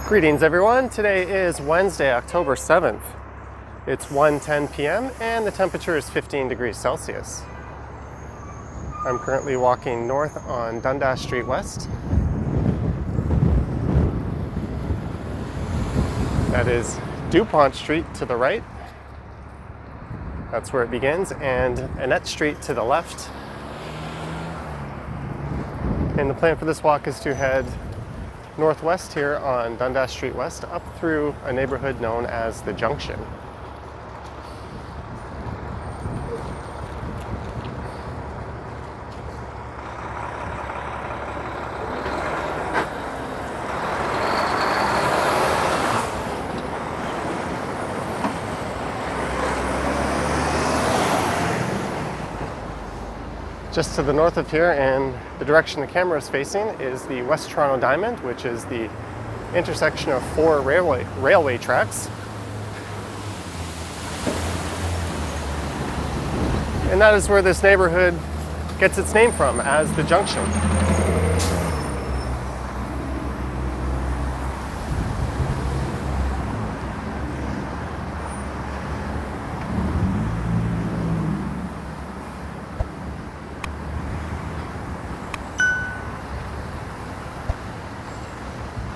Greetings everyone, today is Wednesday, October 7th. It's 1:10 p.m. and the temperature is 15 degrees Celsius. I'm currently walking north on Dundas Street West. That is DuPont Street to the right. That's where it begins, and Annette Street to the left. And the plan for this walk is to head northwest here on Dundas Street West up through a neighborhood known as the Junction. Just to the north of here, and the direction the camera is facing, is the West Toronto Diamond, which is the intersection of four railway tracks. And that is where this neighborhood gets its name from, as the Junction.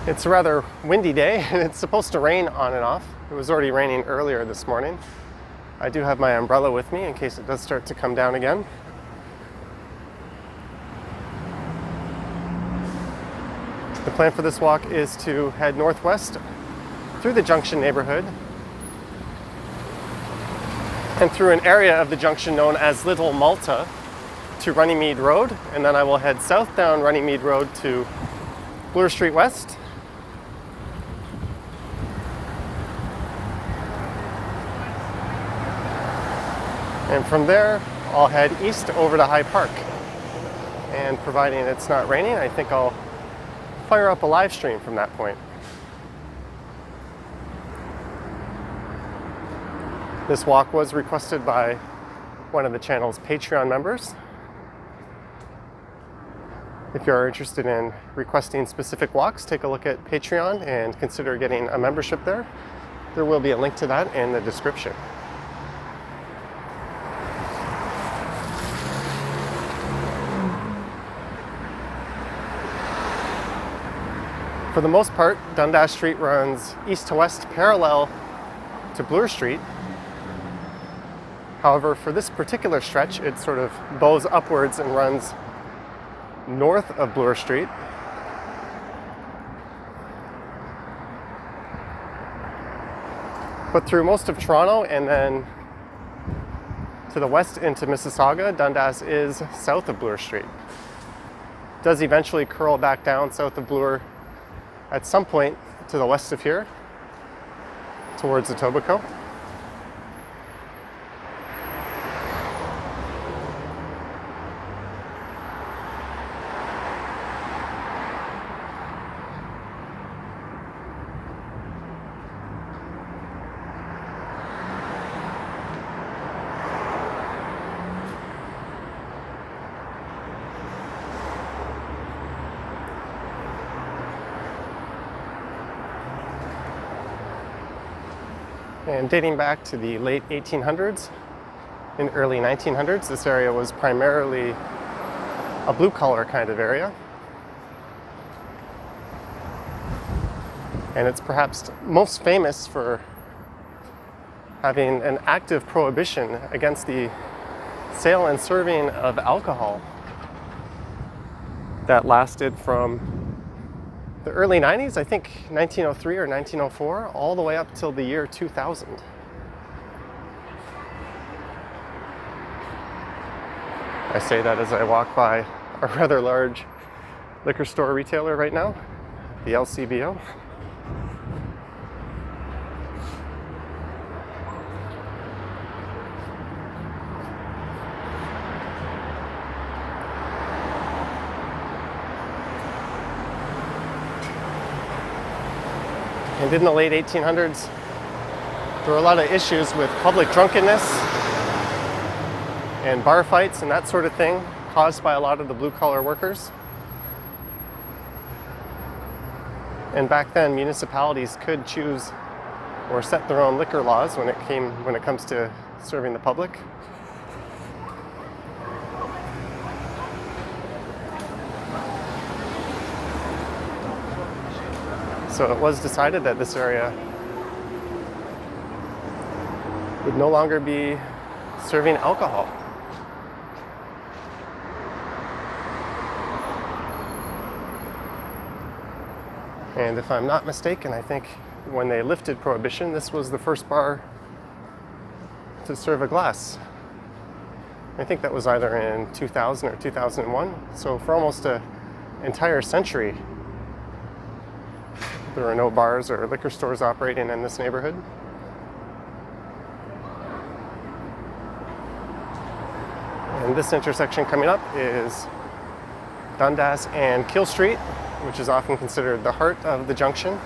It's a rather windy day, and it's supposed to rain on and off. It was already raining earlier this morning. I do have my umbrella with me in case it does start to come down again. The plan for this walk is to head northwest through the Junction neighborhood and through an area of the Junction known as Little Malta to Runnymede Road, and then I will head south down Runnymede Road to Bloor Street West. And from there, I'll head east over to High Park. And providing it's not raining, I think I'll fire up a live stream from that point. This walk was requested by one of the channel's Patreon members. If you are interested in requesting specific walks, take a look at Patreon and consider getting a membership there. There will be a link to that in the description. For the most part, Dundas Street runs east to west parallel to Bloor Street. However, for this particular stretch, it sort of bows upwards and runs north of Bloor Street. But through most of Toronto and then to the west into Mississauga, Dundas is south of Bloor Street. It does eventually curl back down south of Bloor at some point to the west of here, towards Etobicoke. And dating back to the late 1800s and early 1900s, this area was primarily a blue-collar kind of area. And it's perhaps most famous for having an active prohibition against the sale and serving of alcohol that lasted from the early 90s, I think 1903 or 1904, all the way up till the year 2000. I say that as I walk by a rather large liquor store retailer right now, the LCBO. And in the late 1800s, there were a lot of issues with public drunkenness and bar fights and that sort of thing caused by a lot of the blue-collar workers. And back then, municipalities could choose or set their own liquor laws when it comes to serving the public. So it was decided that this area would no longer be serving alcohol. And if I'm not mistaken, I think when they lifted Prohibition, this was the first bar to serve a glass. I think that was either in 2000 or 2001. So for almost an entire century, there were no bars or liquor stores operating in this neighborhood. And this intersection coming up is Dundas and Keele Street, which is often considered the heart of the junction.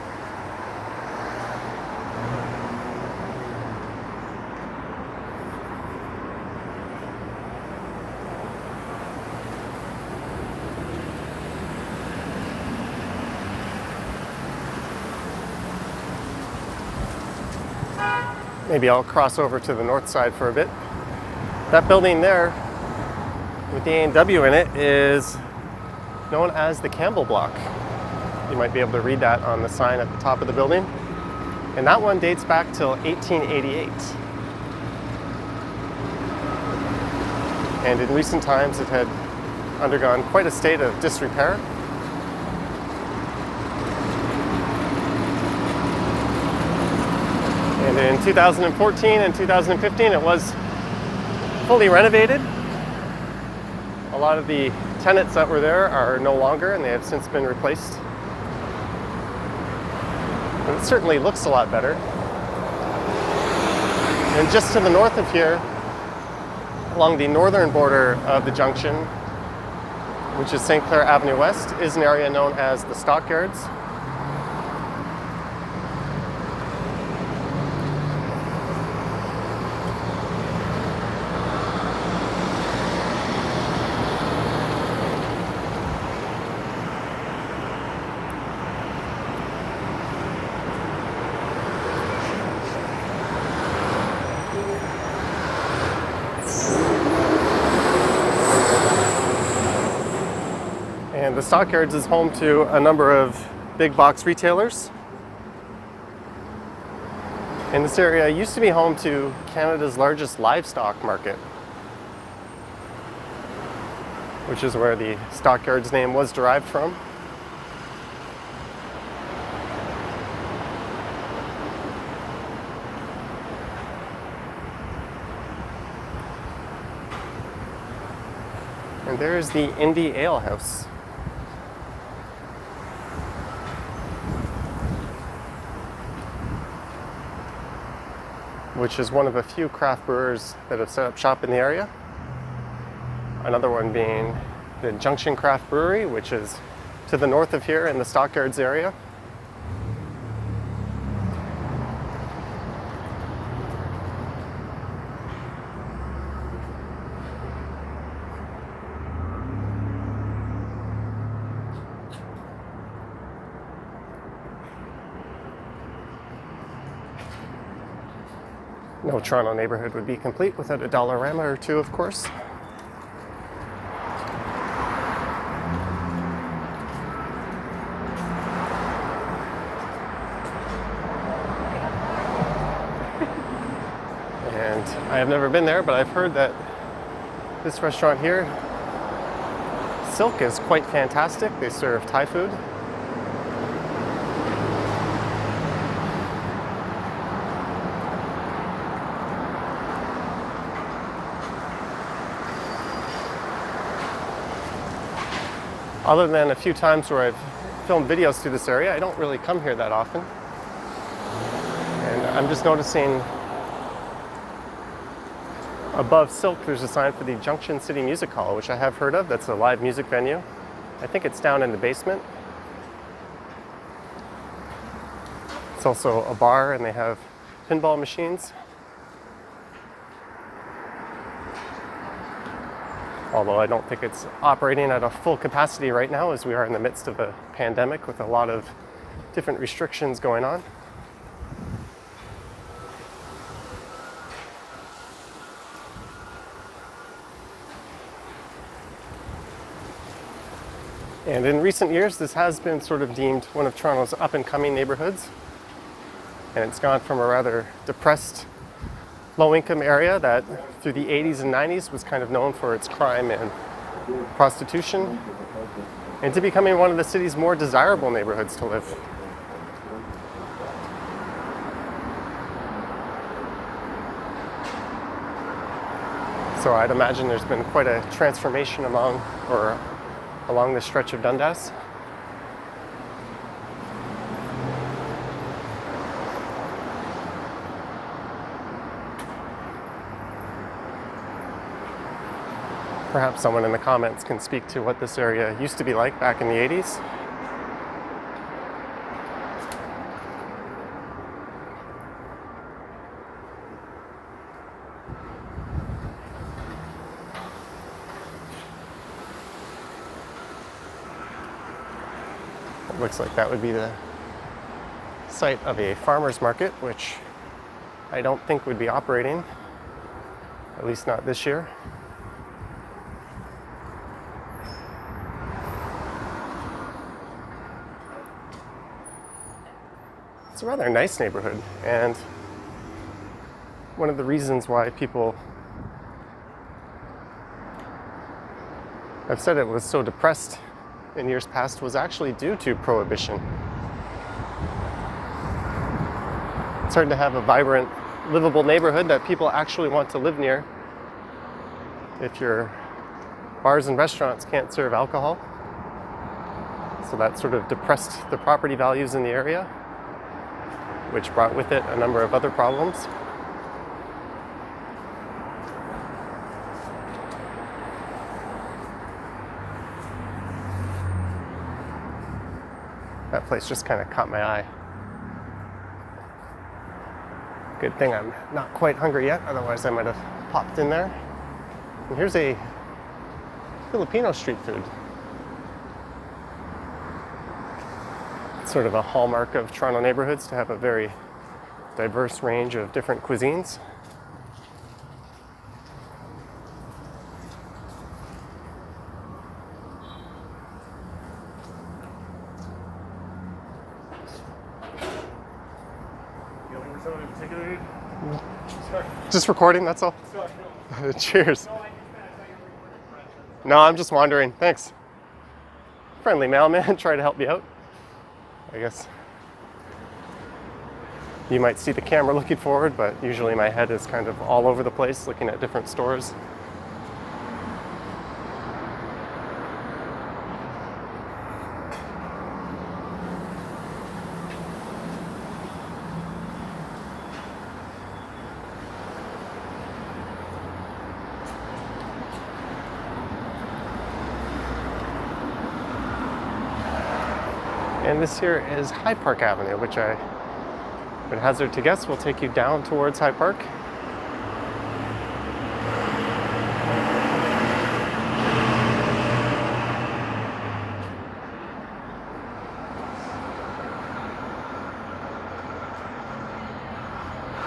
Maybe I'll cross over to the north side for a bit. That building there with the A&W in it is known as the Campbell Block. You might be able to read that on the sign at the top of the building. And that one dates back till 1888. And in recent times it had undergone quite a state of disrepair. And in 2014 and 2015 it was fully renovated. A lot of the tenants that were there are no longer, and they have since been replaced. And it certainly looks a lot better. And just to the north of here, along the northern border of the junction, which is St. Clair Avenue West, is an area known as the Stockyards. And the Stockyards is home to a number of big box retailers. And this area used to be home to Canada's largest livestock market, which is where the Stockyards name was derived from. And there's the Indy Ale House. Which is one of a few craft brewers that have set up shop in the area. Another one being the Junction Craft Brewery, which is to the north of here in the Stockyards area. No Toronto neighborhood would be complete without a Dollarama or two, of course. And I have never been there, but I've heard that this restaurant here, Silk, is quite fantastic. They serve Thai food. Other than a few times where I've filmed videos through this area, I don't really come here that often. And I'm just noticing above Silk there's a sign for the Junction City Music Hall, which I have heard of. That's a live music venue. I think it's down in the basement. It's also a bar, and they have pinball machines. Although I don't think it's operating at a full capacity right now, as we are in the midst of a pandemic with a lot of different restrictions going on. And in recent years, this has been sort of deemed one of Toronto's up-and-coming neighborhoods. And it's gone from a rather depressed, low-income area that through the 80s and 90s was kind of known for its crime and prostitution, into becoming one of the city's more desirable neighborhoods to live. So I'd imagine there's been quite a transformation along this stretch of Dundas. Perhaps someone in the comments can speak to what this area used to be like back in the 80s. It looks like that would be the site of a farmer's market, which I don't think would be operating, at least not this year. It's a rather nice neighborhood, and one of the reasons why people have said it was so depressed in years past was actually due to prohibition. It's hard to have a vibrant, livable neighborhood that people actually want to live near if your bars and restaurants can't serve alcohol. So that sort of depressed the property values in the area, which brought with it a number of other problems. That place just kind of caught my eye. Good thing I'm not quite hungry yet, otherwise I might have popped in there. And here's a Filipino street food. It's sort of a hallmark of Toronto neighborhoods to have a very diverse range of different cuisines. Just recording, that's all? Cheers. No, I'm just wandering. Thanks. Friendly mailman, try to help me out. I guess you might see the camera looking forward, but usually my head is kind of all over the place looking at different stores. And this here is High Park Avenue, which I would hazard to guess will take you down towards High Park.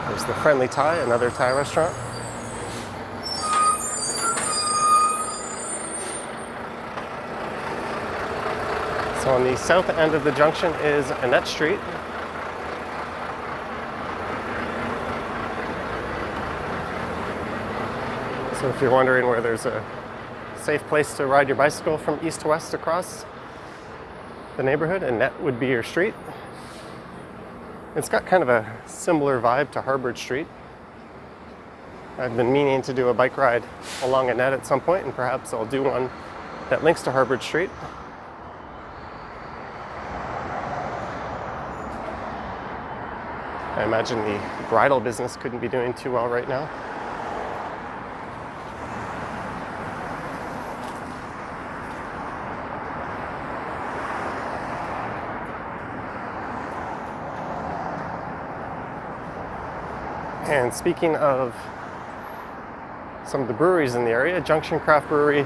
There's the Friendly Thai, another Thai restaurant. So on the south end of the junction is Annette Street. So if you're wondering where there's a safe place to ride your bicycle from east to west across the neighborhood, Annette would be your street. It's got kind of a similar vibe to Harvard Street. I've been meaning to do a bike ride along Annette at some point, and perhaps I'll do one that links to Harvard Street. I imagine the bridal business couldn't be doing too well right now. And speaking of some of the breweries in the area, Junction Craft Brewery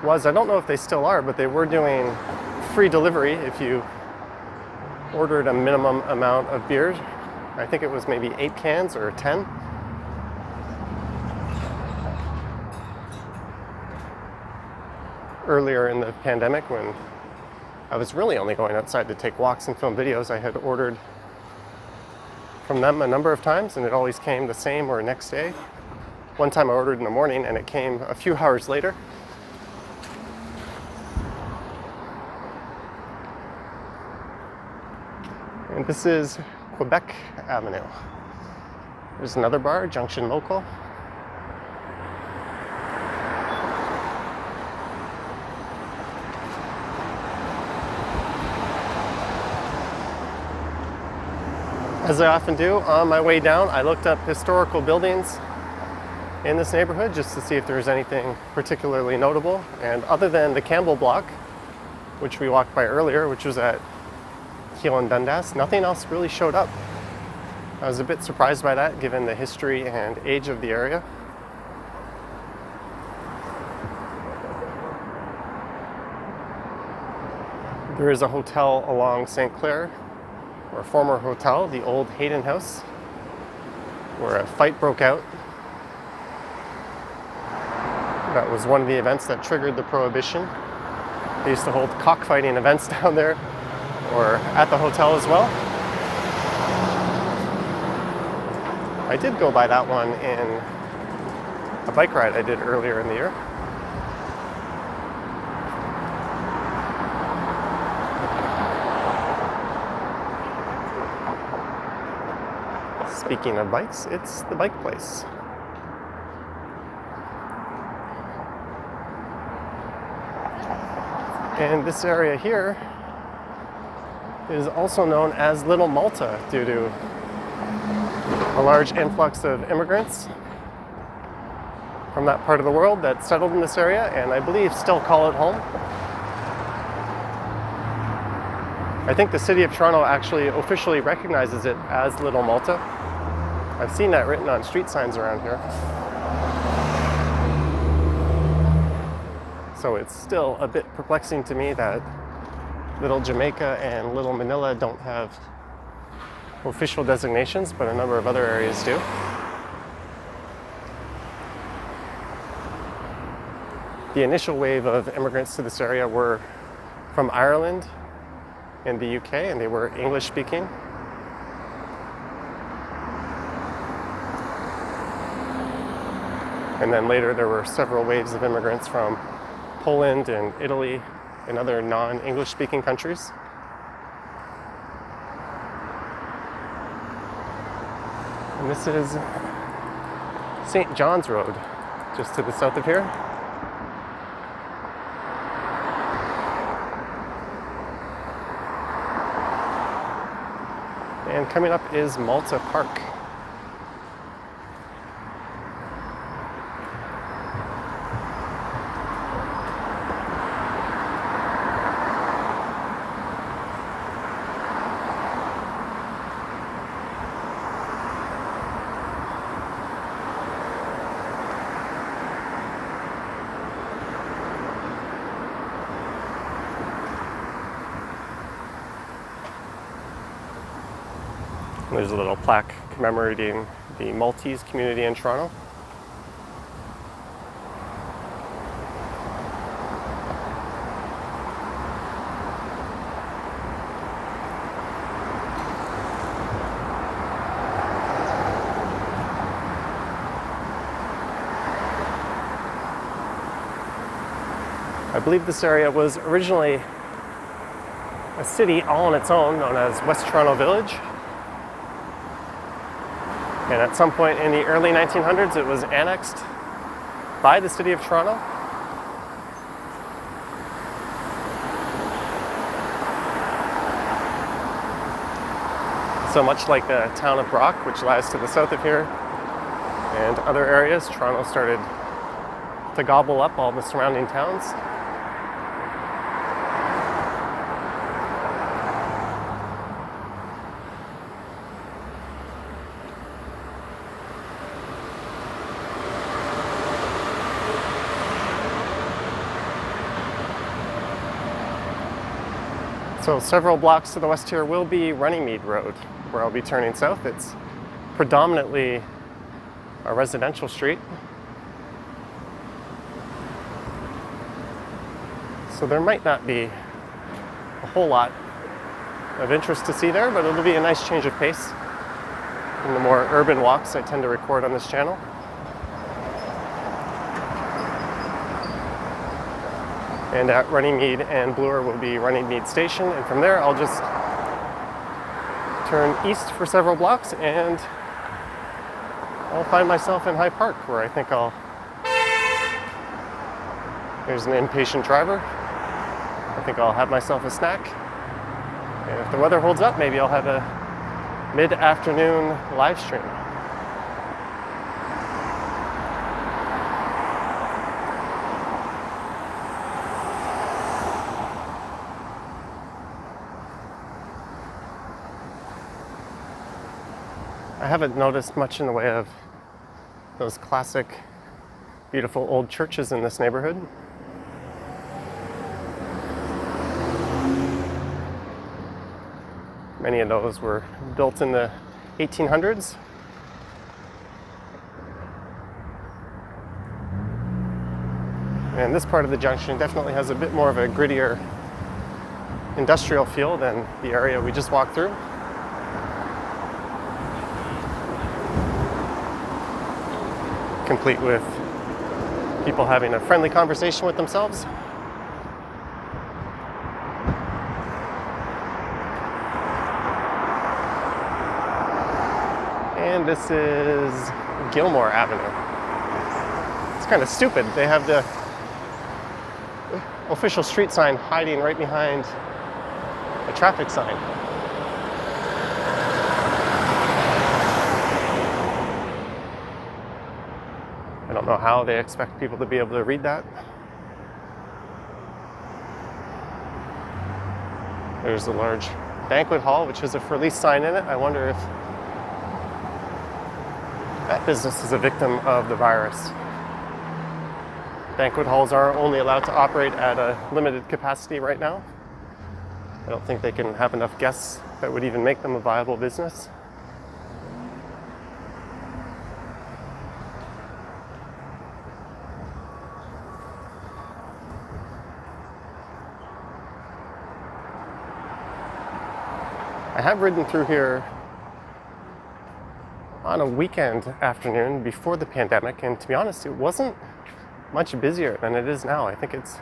I don't know if they still are, but they were doing free delivery if you ordered a minimum amount of beer. I think it was maybe 8 cans or 10. Earlier in the pandemic, when I was really only going outside to take walks and film videos, I had ordered from them a number of times, and it always came the same or next day. One time I ordered in the morning and it came a few hours later. And this is Quebec Avenue. There's another bar, Junction Local. As I often do, on my way down, I looked up historical buildings in this neighborhood just to see if there was anything particularly notable. And other than the Campbell Block, which we walked by earlier, which was at Keele and Dundas, nothing else really showed up. I was a bit surprised by that, given the history and age of the area. There is a hotel along St. Clair, or a former hotel, the old Hayden House, where a fight broke out. That was one of the events that triggered the prohibition. They used to hold cockfighting events down there, or at the hotel as well. I did go by that one in a bike ride I did earlier in the year. Speaking of bikes, it's the bike place. And this area here is also known as Little Malta due to a large influx of immigrants from that part of the world that settled in this area, and I believe still call it home. I think the city of Toronto actually officially recognizes it as Little Malta. I've seen that written on street signs around here. So it's still a bit perplexing to me that Little Jamaica and Little Manila don't have official designations, but a number of other areas do. The initial wave of immigrants to this area were from Ireland and the UK, and they were English speaking. And then later there were several waves of immigrants from Poland and Italy and other non-English speaking countries. And this is St. John's Road, just to the south of here. And coming up is Malta Park. There's a little plaque commemorating the Maltese community in Toronto. I believe this area was originally a city all on its own, known as West Toronto Village. And at some point in the early 1900s, it was annexed by the city of Toronto. So much like the town of Brock, which lies to the south of here, and other areas, Toronto started to gobble up all the surrounding towns. So several blocks to the west here will be Runnymede Road, where I'll be turning south. It's predominantly a residential street. So there might not be a whole lot of interest to see there, but it'll be a nice change of pace from the more urban walks I tend to record on this channel. And at Runnymede and Bloor will be Runnymede Station, and from there I'll just turn east for several blocks and I'll find myself in High Park, where I think there's an impatient driver. I think I'll have myself a snack. And if the weather holds up, maybe I'll have a mid-afternoon live stream. I haven't noticed much in the way of those classic, beautiful old churches in this neighborhood. Many of those were built in the 1800s. And this part of the junction definitely has a bit more of a grittier industrial feel than the area we just walked through. Complete with people having a friendly conversation with themselves. And this is Gilmore Avenue. It's kind of stupid. They have the official street sign hiding right behind a traffic sign. I don't know how they expect people to be able to read that. There's a large banquet hall, which has a for lease sign in it. I wonder if that business is a victim of the virus. Banquet halls are only allowed to operate at a limited capacity right now. I don't think they can have enough guests that would even make them a viable business. I have ridden through here on a weekend afternoon before the pandemic, and to be honest, it wasn't much busier than it is now. I think it's,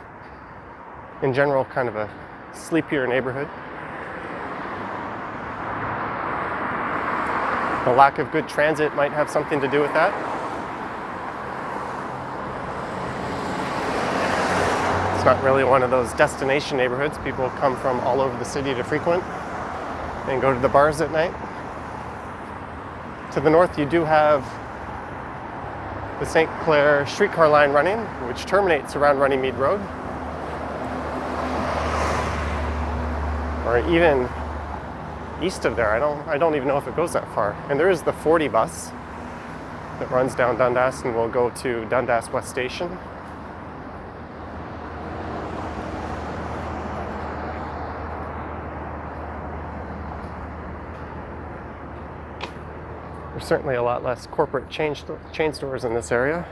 in general, kind of a sleepier neighborhood. The lack of good transit might have something to do with that. It's not really one of those destination neighborhoods people come from all over the city to frequent and go to the bars at night. To the north, you do have the St. Clair streetcar line running, which terminates around Runnymede Road. Or even east of there, I don't even know if it goes that far. And there is the 40 bus that runs down Dundas and will go to Dundas West Station. There's certainly a lot less corporate chain stores in this area.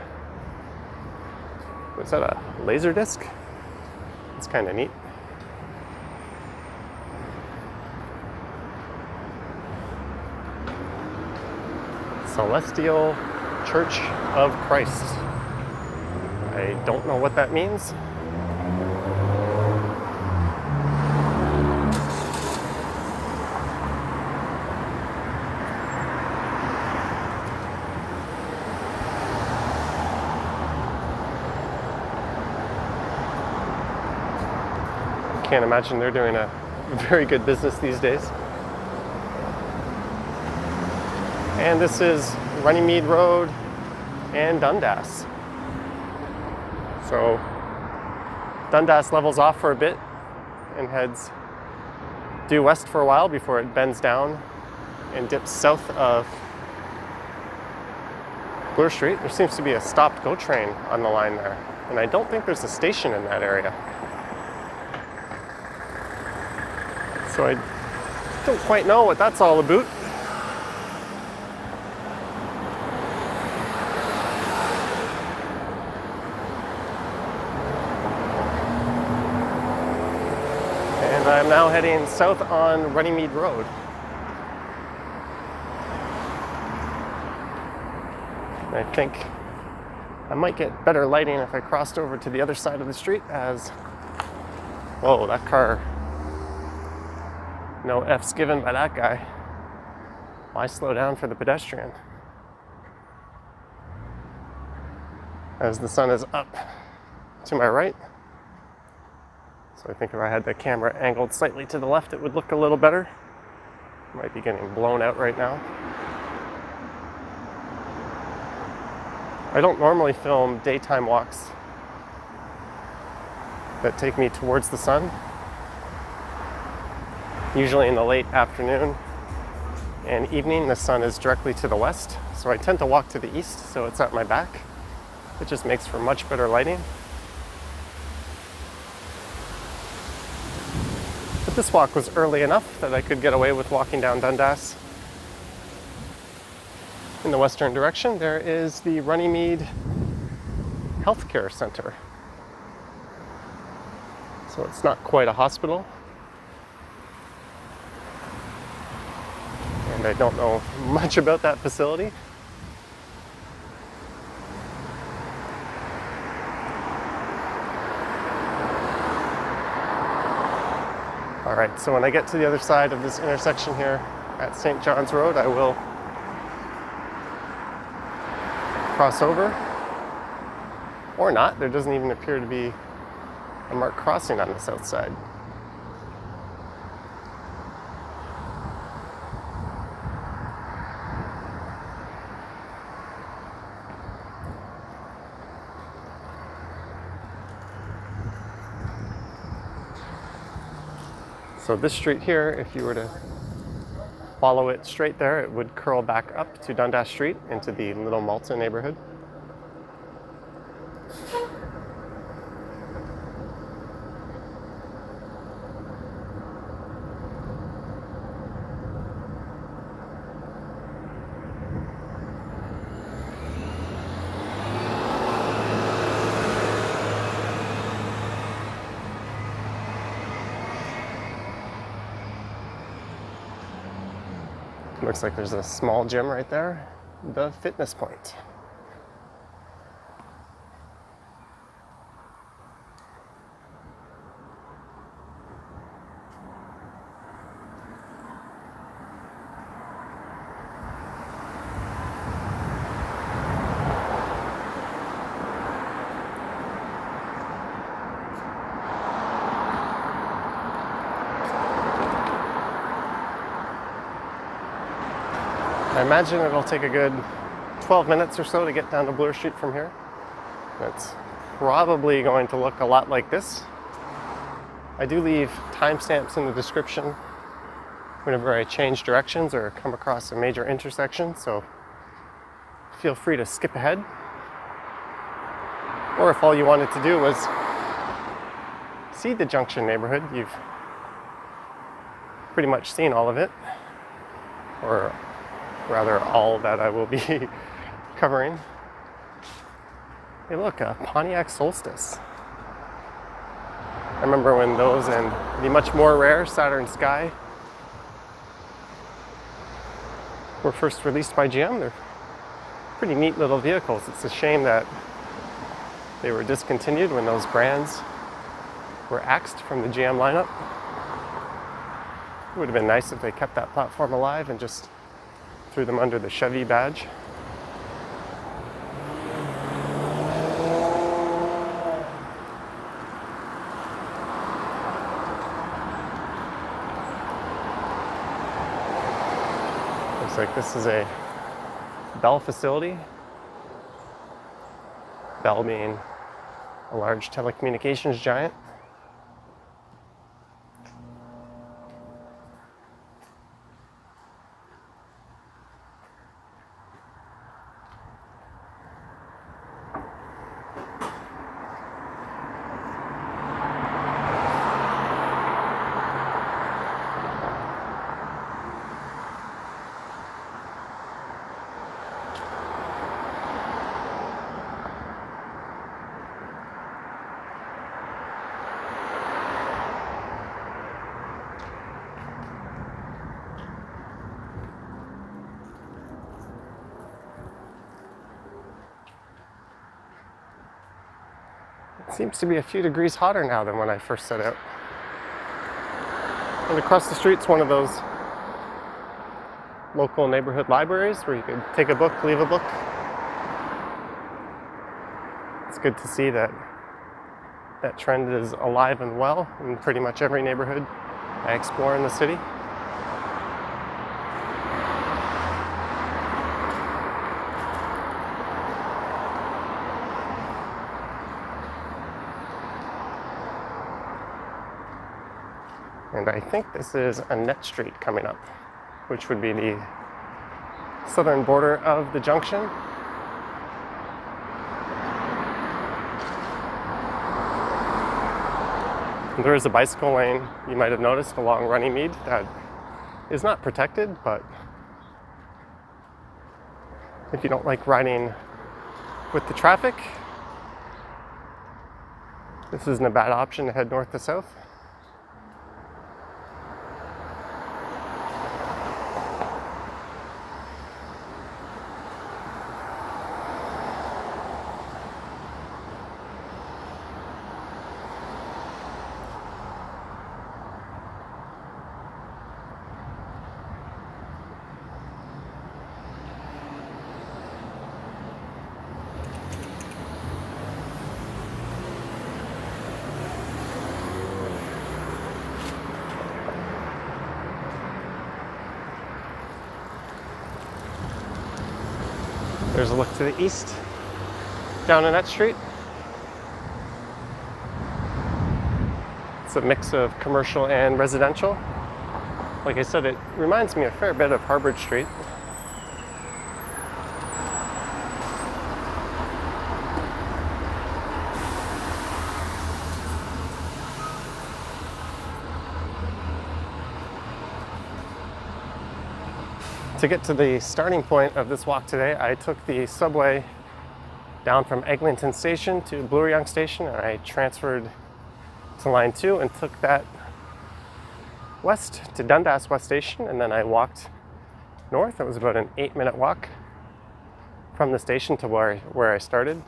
Is that a laser disc? It's kind of neat. Celestial Church of Christ. I don't know what that means. Can't imagine they're doing a very good business these days. And this is Runnymede Road and Dundas. So Dundas levels off for a bit and heads due west for a while before it bends down and dips south of Bloor Street. There seems to be a stop-go train on the line there, and I don't think there's a station in that area. So I don't quite know what that's all about. And I'm now heading south on Runnymede Road. I think I might get better lighting if I crossed over to the other side of the street as, whoa, that car, no F's given by that guy. Why slow down for the pedestrian? As the sun is up to my right. So I think if I had the camera angled slightly to the left, it would look a little better. Might be getting blown out right now. I don't normally film daytime walks that take me towards the sun. Usually in the late afternoon and evening, the sun is directly to the west. So I tend to walk to the east, so it's at my back. It just makes for much better lighting. But this walk was early enough that I could get away with walking down Dundas. In the western direction, there is the Runnymede Healthcare Center. So it's not quite a hospital. And I don't know much about that facility. All right, so when I get to the other side of this intersection here at St. John's Road, I will cross over, or not. There doesn't even appear to be a marked crossing on the south side. So this street here, if you were to follow it straight there, it would curl back up to Dundas Street into the Little Malta neighborhood. Looks like there's a small gym right there, the Fitness Point. I imagine it'll take a good 12 minutes or so to get down to Bloor Street from here. It's probably going to look a lot like this. I do leave timestamps in the description whenever I change directions or come across a major intersection, so feel free to skip ahead. Or if all you wanted to do was see the Junction neighborhood, you've pretty much seen all of it, or rather all that I will be covering. Hey look, a Pontiac Solstice. I remember when those and the much more rare Saturn Sky were first released by GM. They're pretty neat little vehicles. It's a shame that they were discontinued when those brands were axed from the GM lineup. It would have been nice if they kept that platform alive and just threw them under the Chevy badge. Looks like this is a Bell facility. Bell being a large telecommunications giant. It seems to be a few degrees hotter now than when I first set out. And across the street's one of those local neighborhood libraries where you could take a book, leave a book. It's good to see that that trend is alive and well in pretty much every neighborhood I explore in the city. And I think this is Annette Street coming up, which would be the southern border of the Junction. There is a bicycle lane, you might have noticed, along Runnymede that is not protected, but if you don't like riding with the traffic, this isn't a bad option to head north to south. There's a look to the east, down Annette Street. It's a mix of commercial and residential. Like I said, it reminds me a fair bit of Harvard Street. To get to the starting point of this walk today, I took the subway down from Eglinton Station to Bloor Station, and I transferred to line 2 and took that west to Dundas West Station, and then I walked north. It was about an 8-minute walk from the station to where I started.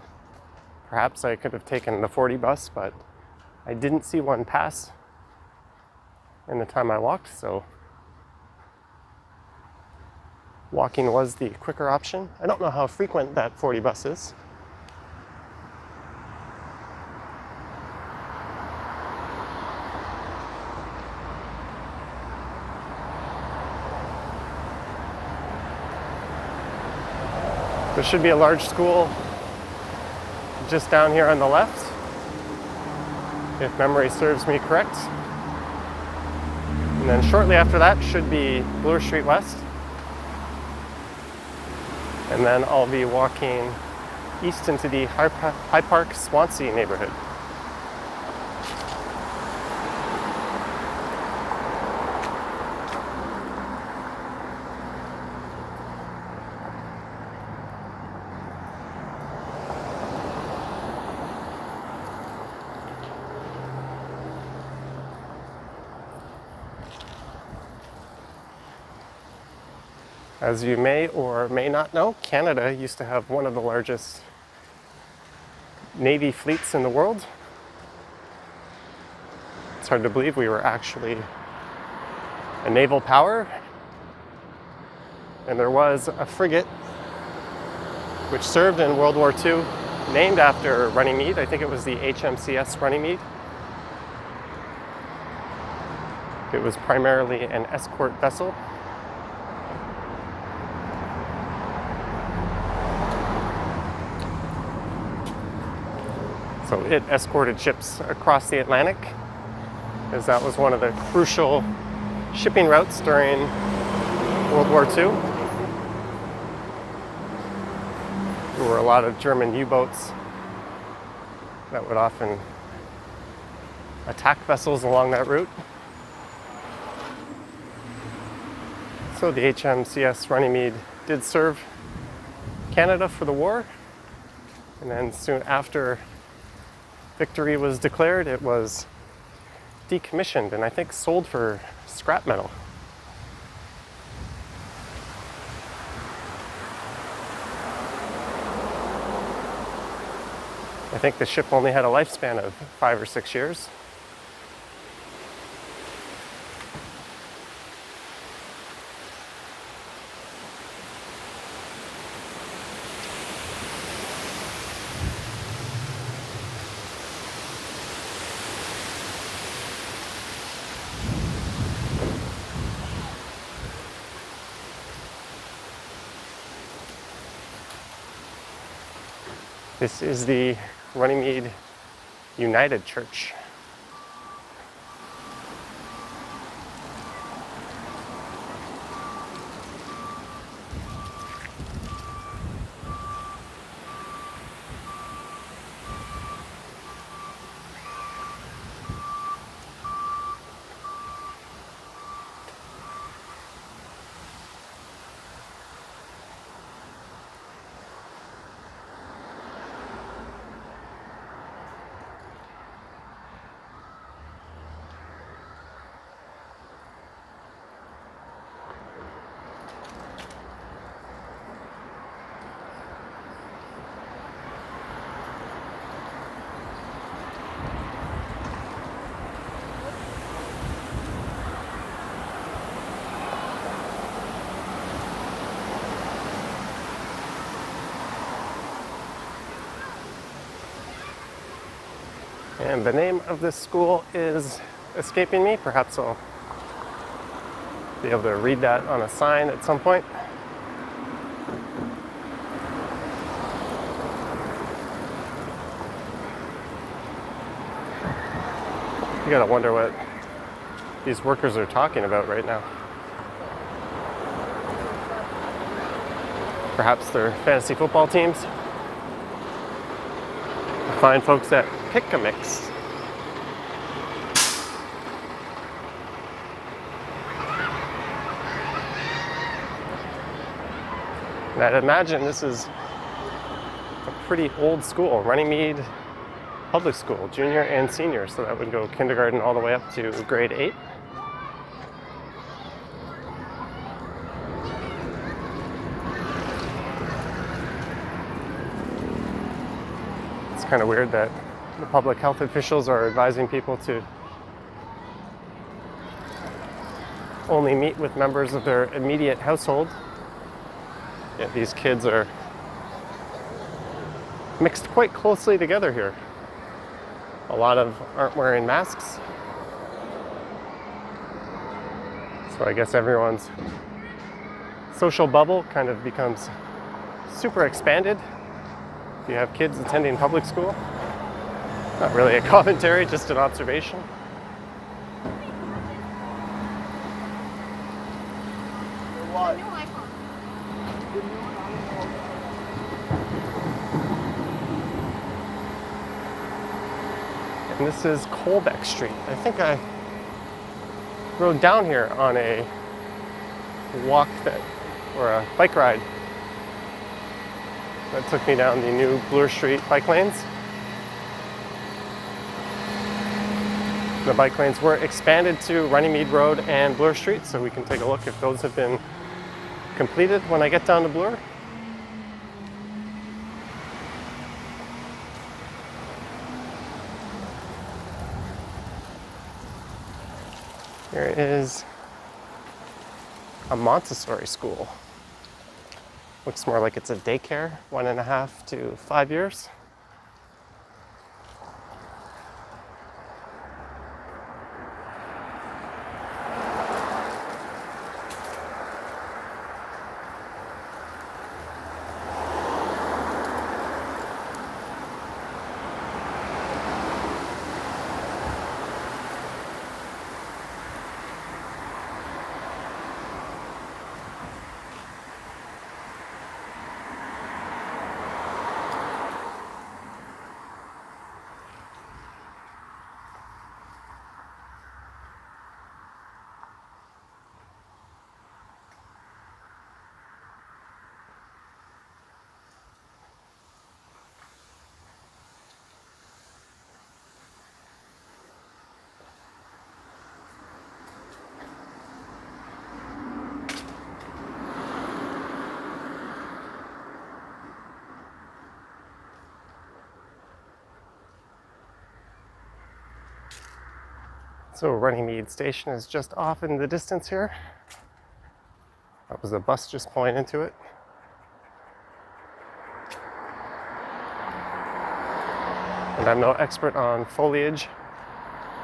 Perhaps I could have taken the 40 bus, but I didn't see one pass in the time I walked, so walking was the quicker option. I don't know how frequent that 40 bus is. There should be a large school just down here on the left, if memory serves me correct. And then shortly after that should be Bloor Street West. And then I'll be walking east into the High Park Swansea neighborhood. As you may or may not know, Canada used to have one of the largest Navy fleets in the world. It's hard to believe we were actually a naval power. And there was a frigate which served in World War II, named after Runnymede. I think it was the HMCS Runnymede. It was primarily an escort vessel. So it escorted ships across the Atlantic, as that was one of the crucial shipping routes during World War II. There were a lot of German U-boats that would often attack vessels along that route. So the HMCS Runnymede did serve Canada for the war, and then soon after victory was declared, it was decommissioned and I think sold for scrap metal. I think the ship only had a lifespan of 5 or 6 years. This is the Runnymede United Church. And the name of this school is escaping me. Perhaps I'll be able to read that on a sign at some point. You gotta wonder what these workers are talking about right now. Perhaps their fantasy football teams. Fine folks at Pick-a-Mix. And I'd imagine this is a pretty old school, Runnymede Public School, junior and senior, so that would go kindergarten all the way up to grade 8. It's kind of weird that the public health officials are advising people to only meet with members of their immediate household. Yet these kids are mixed quite closely together here. A lot of aren't wearing masks. So I guess everyone's social bubble kind of becomes super expanded if you have kids attending public school. Not really a commentary, just an observation. And this is Colbeck Street. I think I rode down here on a walk or a bike ride that took me down the new Bloor Street bike lanes. The bike lanes were expanded to Runnymede Road and Bloor Street, so we can take a look if those have been completed when I get down to Bloor. Here is a Montessori school. Looks more like it's a daycare, 1.5 to 5 years. So Runnymede station is just off in the distance here. That was a bus just pulling into it. And I'm no expert on foliage,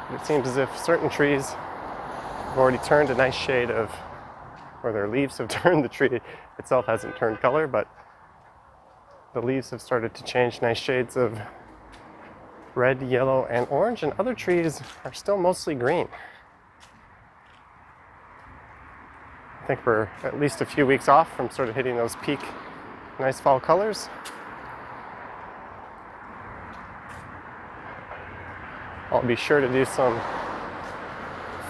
but it seems as if certain trees have already turned a nice shade of, or their leaves have turned, the tree itself hasn't turned color, but the leaves have started to change nice shades of red, yellow, and orange, and other trees are still mostly green. I think we're at least a few weeks off from sort of hitting those peak nice fall colors. I'll be sure to do some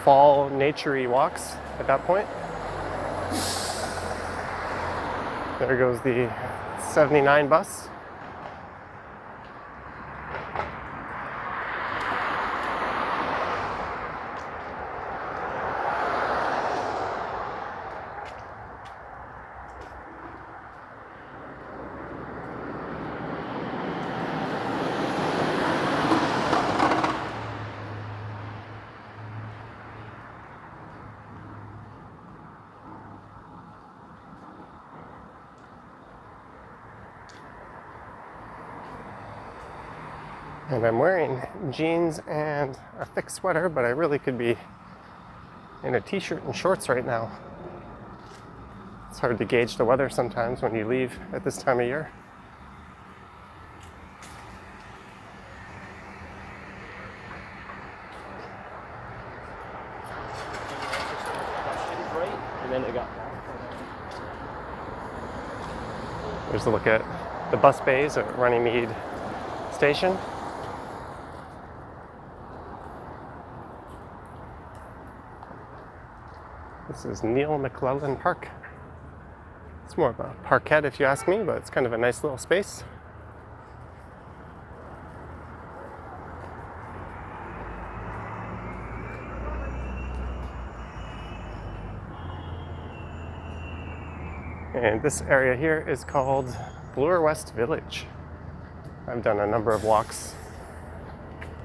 fall nature-y walks at that point. There goes the 79 bus. And I'm wearing jeans and a thick sweater, but I really could be in a t-shirt and shorts right now. It's hard to gauge the weather sometimes when you leave at this time of year. There's a look at the bus bays at Runnymede Station. This is Neil McClellan Park. It's more of a parkette if you ask me, but it's kind of a nice little space. And this area here is called Bloor West Village. I've done a number of walks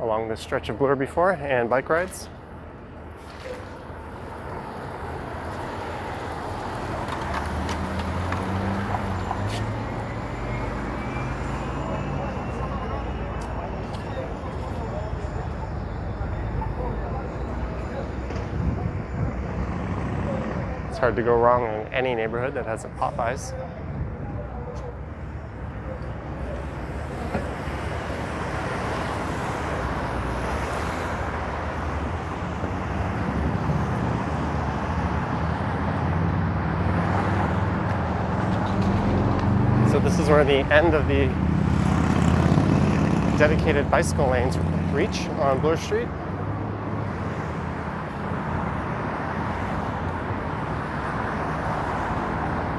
along this stretch of Bloor before and bike rides. It's hard to go wrong in any neighborhood that has a Popeyes. So this is where the end of the dedicated bicycle lanes reach on Bloor Street.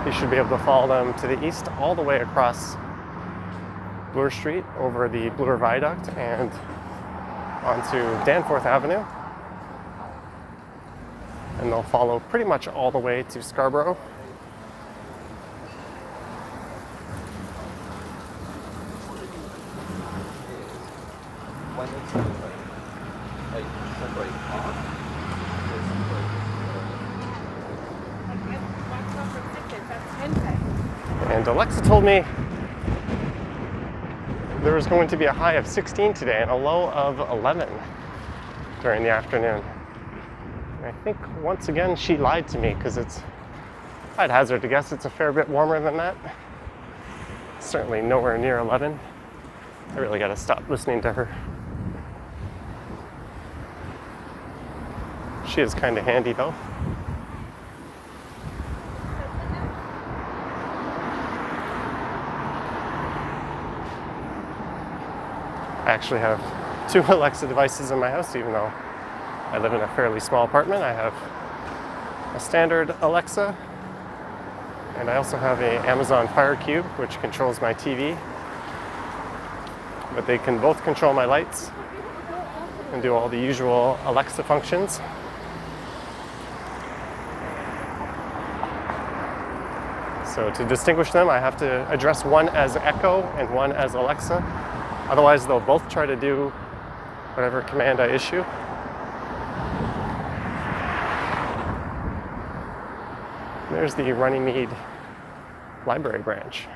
You should be able to follow them to the east all the way across Bloor Street over the Bloor Viaduct and onto Danforth Avenue. And they'll follow pretty much all the way to Scarborough. And Alexa told me there was going to be a high of 16 today and a low of 11 during the afternoon. And I think once again she lied to me because I'd hazard to guess it's a fair bit warmer than that. Certainly nowhere near 11. I really got to stop listening to her. She is kind of handy though. I actually have 2 Alexa devices in my house, even though I live in a fairly small apartment. I have a standard Alexa, and I also have an Amazon Fire Cube, which controls my TV. But they can both control my lights and do all the usual Alexa functions. So to distinguish them, I have to address one as Echo and one as Alexa. Otherwise, they'll both try to do whatever command I issue. There's the Runnymede Library branch.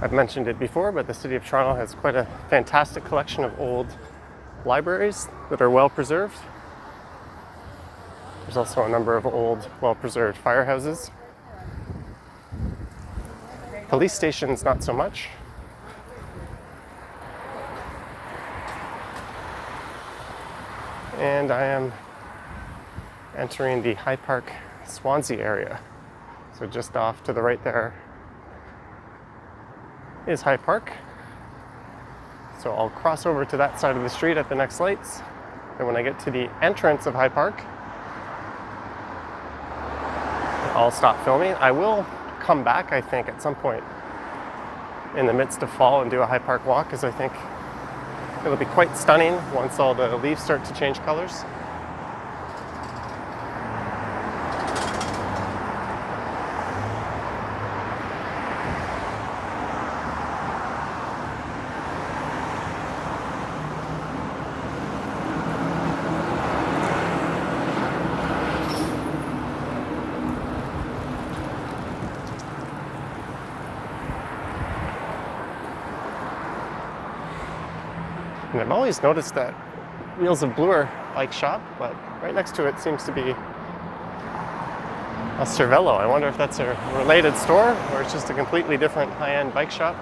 I've mentioned it before, but the City of Toronto has quite a fantastic collection of old libraries that are well preserved. There's also a number of old, well-preserved firehouses. Police stations, not so much. And I am entering the High Park Swansea area. So just off to the right there is High Park. So I'll cross over to that side of the street at the next lights. And when I get to the entrance of High Park, I'll stop filming. I will come back, I think, at some point in the midst of fall and do a High Park walk, because I think it'll be quite stunning once all the leaves start to change colors. And I've always noticed that Wheels of Bloor bike shop, but right next to it seems to be a Cervelo. I wonder if that's a related store or it's just a completely different high-end bike shop.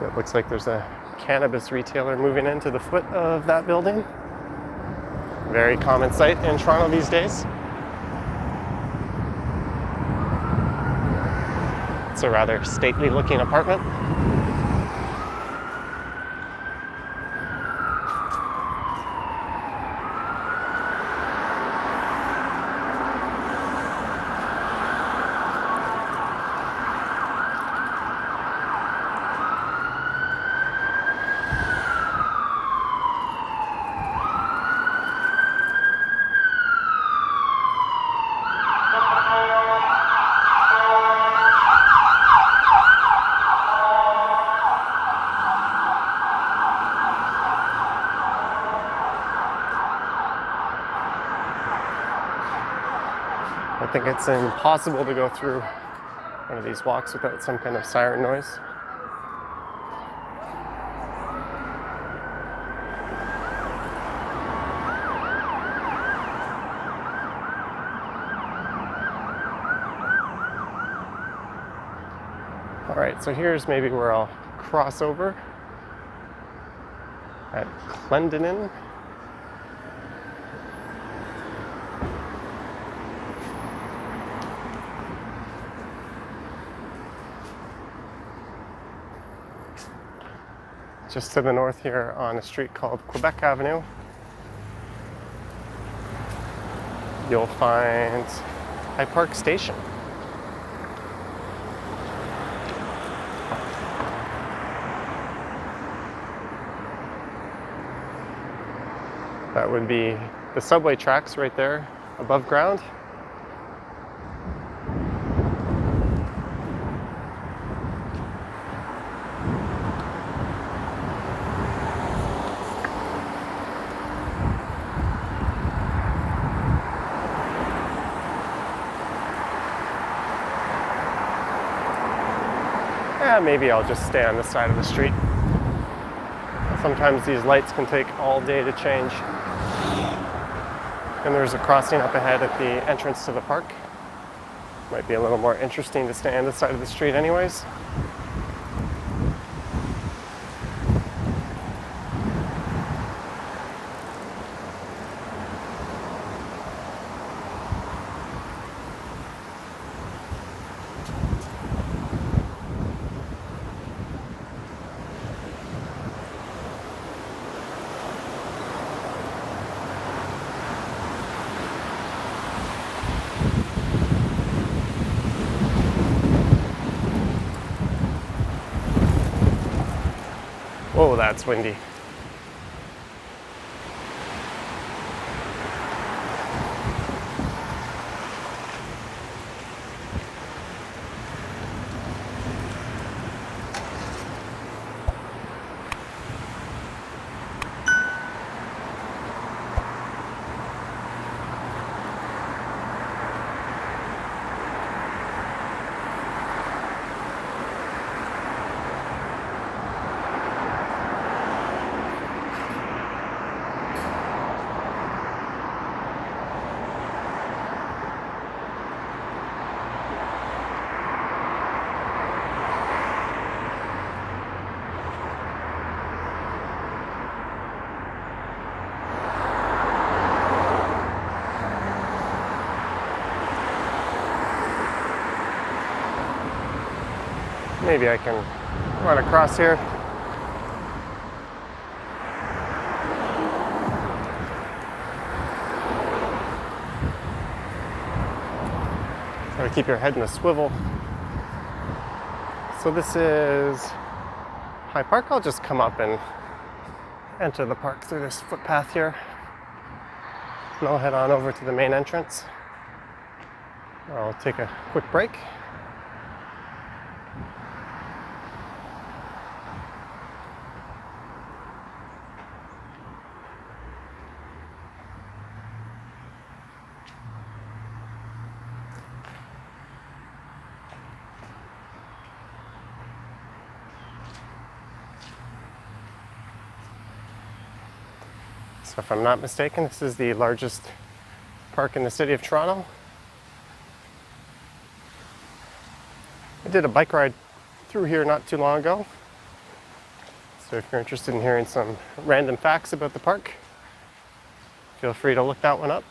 It looks like there's a cannabis retailer moving into the foot of that building. Very common sight in Toronto these days. It's a rather stately looking apartment. I think it's impossible to go through one of these walks without some kind of siren noise. All right, so here's maybe where I'll cross over at Clendenin. Just to the north here on a street called Quebec Avenue, you'll find High Park Station. That would be the subway tracks right there above ground. Maybe I'll just stay on this side of the street. Sometimes these lights can take all day to change. And there's a crossing up ahead at the entrance to the park. Might be a little more interesting to stay on this side of the street anyways. Oh, that's windy. Maybe I can run across here. Gotta keep your head in a swivel. So this is High Park. I'll just come up and enter the park through this footpath here. And I'll head on over to the main entrance. I'll take a quick break. So if I'm not mistaken, this is the largest park in the city of Toronto. I did a bike ride through here not too long ago. So if you're interested in hearing some random facts about the park, feel free to look that one up.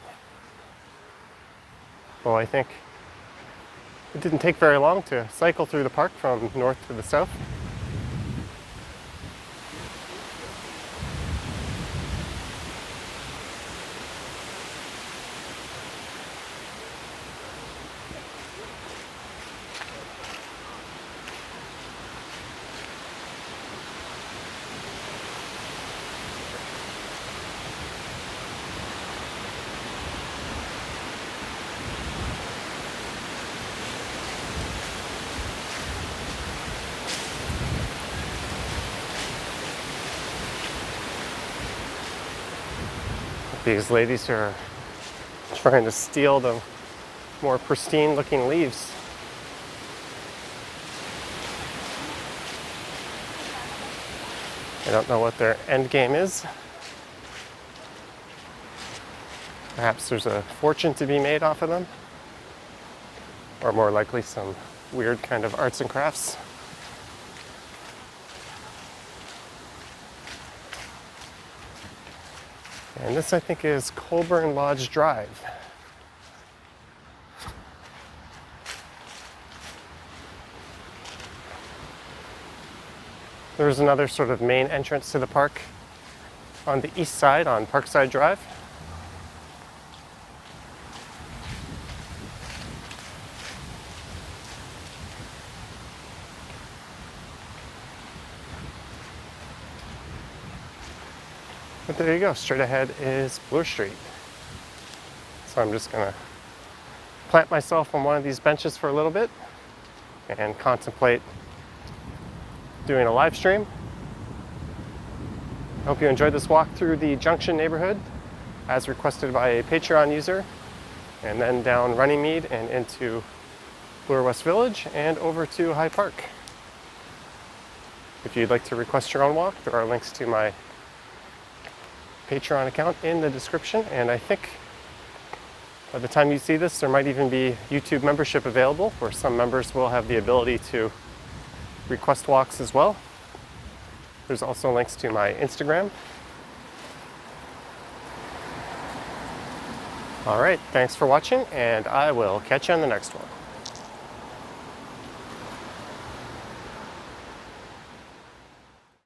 Well, I think it didn't take very long to cycle through the park from north to the south. These ladies are trying to steal the more pristine looking leaves. I don't know what their end game is. Perhaps there's a fortune to be made off of them, or more likely some weird kind of arts and crafts. And this, I think, is Colburn Lodge Drive. There's another sort of main entrance to the park on the east side on Parkside Drive. But there you go, straight ahead is Bloor Street. So I'm just gonna plant myself on one of these benches for a little bit and contemplate doing a live stream. I hope you enjoyed this walk through the Junction neighborhood as requested by a Patreon user, and then down Runnymede and into Bloor West Village and over to High Park. If you'd like to request your own walk, there are links to my Patreon account in the description, and I think by the time you see this there might even be YouTube membership available, where some members will have the ability to request walks as well. There's also links to my Instagram. Alright, thanks for watching, and I will catch you on the next one.